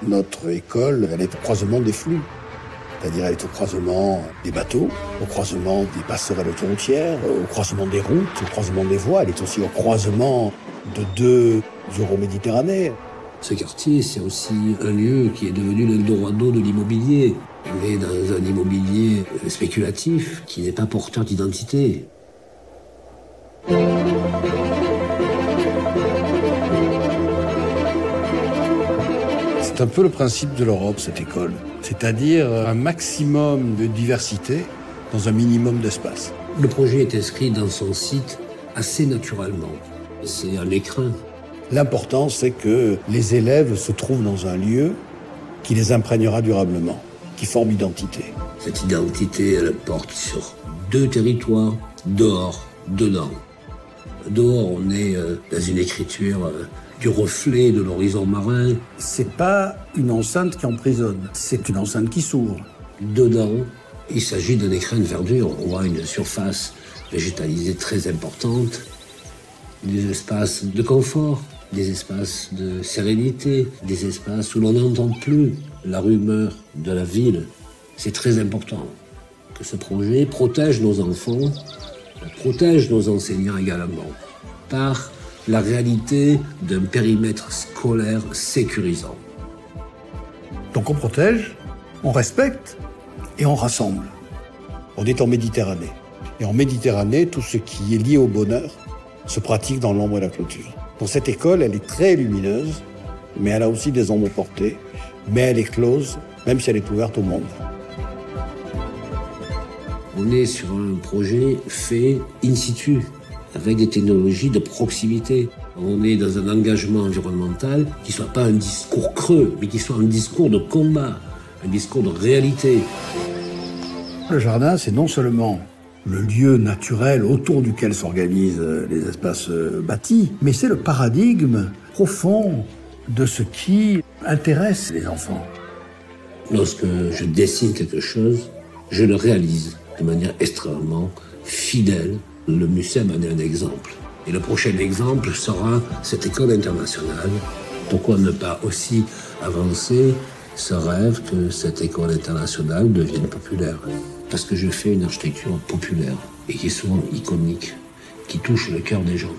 Notre école, elle est au croisement des flux. C'est-à-dire elle est au croisement des bateaux, au croisement des passerelles autoroutières, au croisement des routes, au croisement des voies. Elle est aussi au croisement de deux Euroméditerranées. Ce quartier, c'est aussi un lieu qui est devenu l'Eldorado de l'immobilier. On est dans un immobilier spéculatif qui n'est pas porteur d'identité. C'est un peu le principe de l'Europe, cette école. C'est-à-dire un maximum de diversité dans un minimum d'espace. Le projet est inscrit dans son site assez naturellement. C'est un écrin. L'important, c'est que les élèves se trouvent dans un lieu qui les imprégnera durablement, qui forme identité. Cette identité, elle porte sur deux territoires, dehors, dedans. Dehors, on est dans une écriture du reflet de l'horizon marin. C'est pas une enceinte qui emprisonne, c'est une enceinte qui s'ouvre. Dedans, il s'agit d'un écrin de verdure. On voit une surface végétalisée très importante, des espaces de confort, des espaces de sérénité, des espaces où l'on n'entend plus la rumeur de la ville. C'est très important que ce projet protège nos enfants, protège nos enseignants également, par la réalité d'un périmètre scolaire sécurisant. Donc on protège, on respecte et on rassemble. On est en Méditerranée. Et en Méditerranée, tout ce qui est lié au bonheur se pratique dans l'ombre et la clôture. Donc cette école, elle est très lumineuse, mais elle a aussi des ombres portées, mais elle est close, même si elle est ouverte au monde. On est sur un projet fait in situ, avec des technologies de proximité. On est dans un engagement environnemental qui ne soit pas un discours creux, mais qui soit un discours de combat, un discours de réalité. Le jardin, c'est non seulement le lieu naturel autour duquel s'organisent les espaces bâtis, mais c'est le paradigme profond de ce qui intéresse les enfants. Lorsque je dessine quelque chose, je le réalise de manière extrêmement fidèle. Le MUSEM en est un exemple. Et le prochain exemple sera cette école internationale. Pourquoi ne pas aussi avancer ce rêve que cette école internationale devienne populaire? Parce que je fais une architecture populaire et qui est souvent iconique, qui touche le cœur des gens.